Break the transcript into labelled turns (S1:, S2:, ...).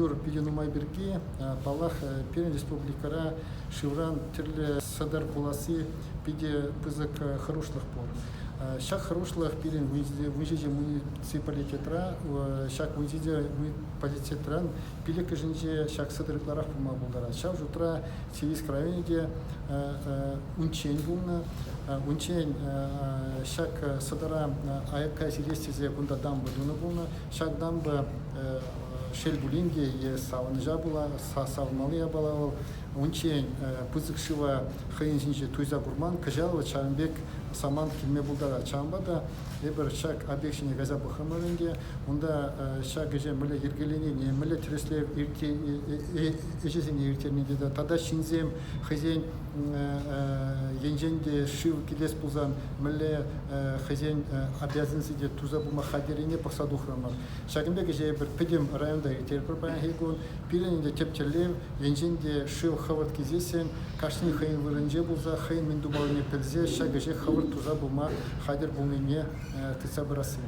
S1: юр пиденумай бирги балах Пермь республикара шивран тирле садар буласы пиде пызык хорошлых пор. Шак хорошлых Пермь выжиде муниципалитетра, шак выжиде муниципалитетран пиле кежинже шак садарыкларах пума булдара. Шак жутра Сирийск райониде унчень булна, унчень шак садара аякка сирестизе кунда дамба дуна булна, шак дамба шел булинге е саванжа була, савмалия балавал, унчень пызык шива хайынжинже туйза гурман, кажалова чарынбек саман килме булдара чамбада, эбір шак объектшіне газа бұхамарынге, онда шак еже мүлі ергелене, мүлі тіреслер ежезіне ертернеде да, тада шинзем хазен енженде шив килес бұлзан, мүлі хазен обязанности туза бұма хадерене пақсаду храмар. Шагымбек еже бір педем районда ертер бірбаян хейгон, пиленінде тептерлер, енженде шив хавард кезесен, кашни хайын вырынже бұлза, хайын мен думалыне пілзе, шак еже хавард туза бұма хадер бұлныне тыца бұрасы.